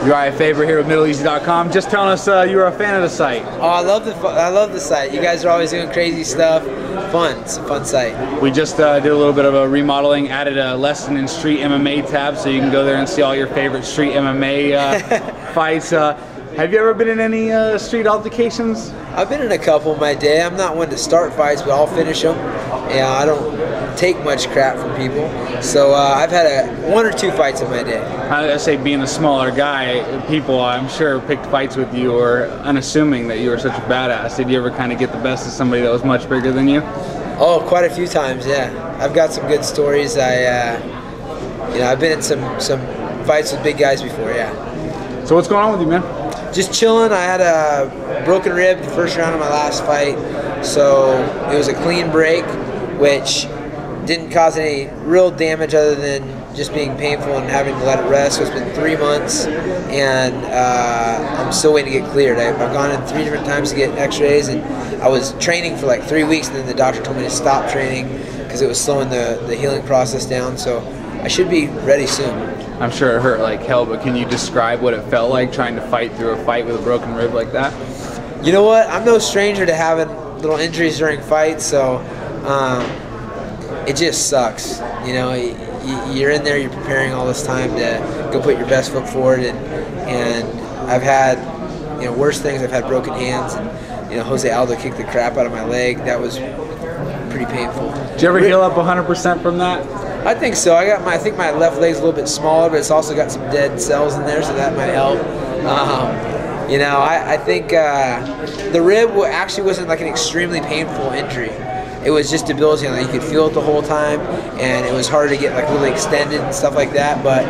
Urijah Faber here with MiddleEasy.com. Just telling us you were a fan of the site. Oh, I love the site. You guys are always doing crazy stuff. Fun. It's a fun site. We just did a little bit of a remodeling, added a lesson in Street MMA tab, so you can go there and see all your favorite Street MMA fights. Have you ever been in any street altercations? I've been in a couple in my day. I'm not one to start fights, but I'll finish them. Yeah, I don't take much crap from people. So I've had one or two fights in my day. I say, being a smaller guy, people I'm sure picked fights with you, or unassuming that you were such a badass. Did you ever kind of get the best of somebody that was much bigger than you? Oh, quite a few times, yeah. I've got some good stories. I've been in some fights with big guys before, yeah. So what's going on with you, man? Just chilling. I had a broken rib the first round of my last fight, so it was a clean break, which didn't cause any real damage other than just being painful and having to let it rest. So it's been 3 months, and I'm still waiting to get cleared. I've gone in 3 different times to get x-rays, and I was training for like 3 weeks, and then the doctor told me to stop training because it was slowing the healing process down. So I should be ready soon. I'm sure it hurt like hell, but can you describe what it felt like trying to fight through a fight with a broken rib like that? You know what? I'm no stranger to having little injuries during fights, so it just sucks. You know, you're in there, you're preparing all this time to go put your best foot forward, and I've had, worse things. I've had broken hands, and Jose Aldo kicked the crap out of my leg. That was pretty painful. Did you ever heal up 100% from that? I think so. I think my left leg's a little bit smaller, but it's also got some dead cells in there, so that might help. I think the rib actually wasn't like an extremely painful injury. It was just debilitating. Like, you could feel it the whole time, and it was hard to get like really extended and stuff like that. But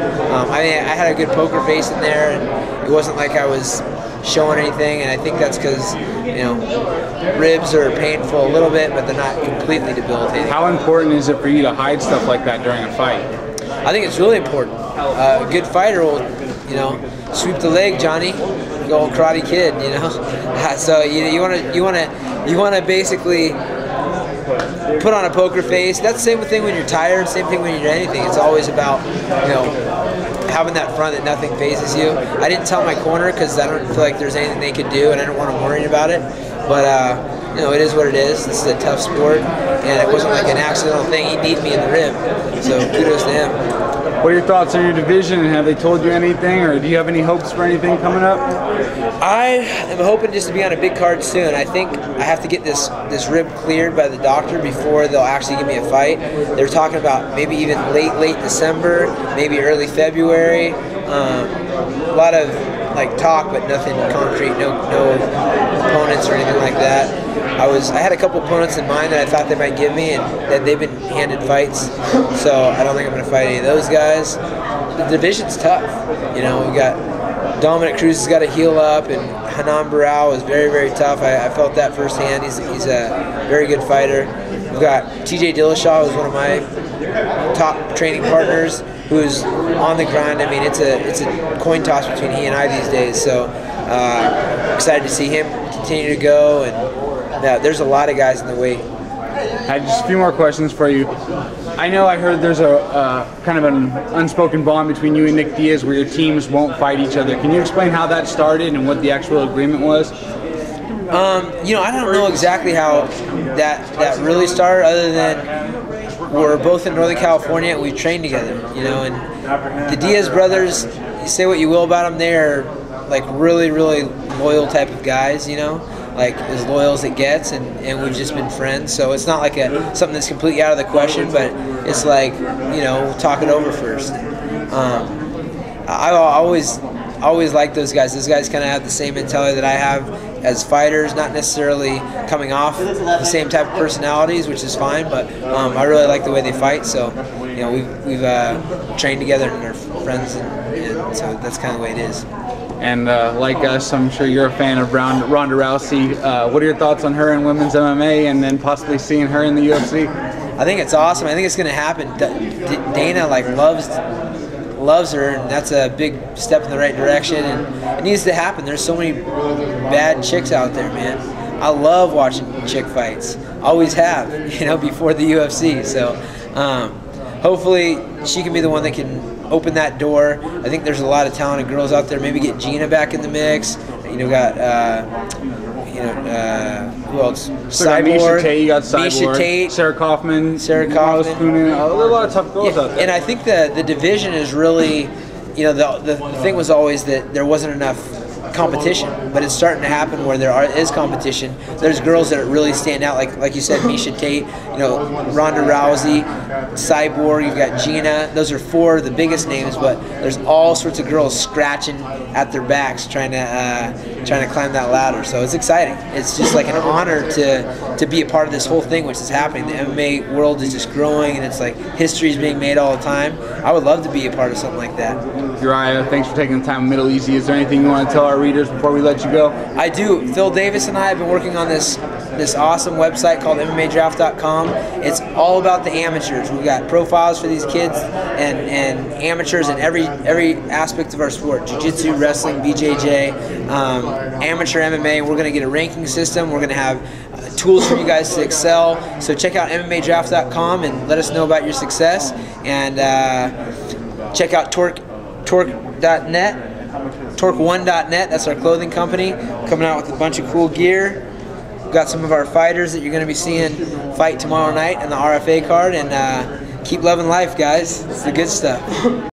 I had a good poker face in there, and it wasn't like I was showing anything. And I think that's because ribs are painful a little bit, but they're not completely debilitating. How important is it for you to hide stuff like that during a fight? I think it's really important. A good fighter will, sweep the leg, Johnny. The old Karate Kid, So you want to basically put on a poker face. That's the same thing when you're tired. Same thing when you're anything. It's always about having that front that nothing phases you. I didn't tell my corner because I don't feel like there's anything they could do, and I don't want them worrying about it. But it is what it is. This is a tough sport, and it wasn't like an accidental thing. He kneed me in the rib, so kudos to him. What are your thoughts on your division, and have they told you anything, or do you have any hopes for anything coming up? I am hoping just to be on a big card soon. I think I have to get this rib cleared by the doctor before they'll actually give me a fight. They're talking about maybe even late December, maybe early February. A lot of talk, but nothing concrete. No opponents or anything like that. I had a couple opponents in mind that I thought they might give me, and that they've been handed fights. So I don't think I'm going to fight any of those guys. The division's tough. We got Dominic Cruz has got to heal up, and Hanan Barao is very, very tough. I felt that firsthand. He's a very good fighter. We've got TJ Dillashaw, who's one of my top training partners, who's on the grind. I mean, it's a coin toss between he and I these days. So excited to see him continue to go, and there's a lot of guys in the weight. I had just a few more questions for you. I know I heard there's a kind of an unspoken bond between you and Nick Diaz where your teams won't fight each other. Can you explain how that started and what the actual agreement was? I don't know exactly how that really started, other than we're both in Northern California and we train together, and the Diaz brothers, you say what you will about them, they're like really, really loyal type of guys, like as loyal as it gets, and we've just been friends. So it's not like something that's completely out of the question, but it's like, we'll talk it over first. I always like those guys. Those guys kind of have the same mentality that I have as fighters, not necessarily coming off the same type of personalities, which is fine, but I really like the way they fight. So we've trained together and are friends, and so that's kind of the way it is. And like us, I'm sure you're a fan of Ronda Rousey. What are your thoughts on her in women's MMA, and then possibly seeing her in the UFC? I think it's awesome. I think it's going to happen. Dana loves her, and that's a big step in the right direction, and it needs to happen. There's so many bad chicks out there, man. I love watching chick fights. Always have, before the UFC. So hopefully she can be the one that can open that door. I think there's a lot of talented girls out there. Maybe get Gina back in the mix. You know, got who else? Cyborg. Misha Tate, you got Cyborg. Misha Tate. Sarah Kaufman. Marlo Spooner. There are a lot of tough girls out there. And I think the division is really, you know, the thing was always that there wasn't enough competition, but it's starting to happen where there is competition. There's girls that really stand out, like you said, Misha Tate, you know, Ronda Rousey, Cyborg, you've got Gina. Those are 4 of the biggest names, but there's all sorts of girls scratching at their backs trying to climb that ladder. So it's exciting. It's just like an honor to be a part of this whole thing, which is happening. The MMA world is just growing, and it's like history is being made all the time. I would love to be a part of something like that. Urijah, thanks for taking the time with MiddleEasy. Is there anything you want to tell our readers before we let you go? I do. Phil Davis and I have been working on this awesome website called MMAdraft.com. It's all about the amateurs. We've got profiles for these kids and amateurs in every aspect of our sport: jiu-jitsu, wrestling, BJJ, amateur MMA. We're going to get a ranking system. We're going to have tools for you guys to excel. So check out MMAdraft.com and let us know about your success. And check out Torque.net. Torque1.net, that's our clothing company, coming out with a bunch of cool gear. We've got some of our fighters that you're going to be seeing fight tomorrow night in the RFA card, and keep loving life, guys. It's the good stuff.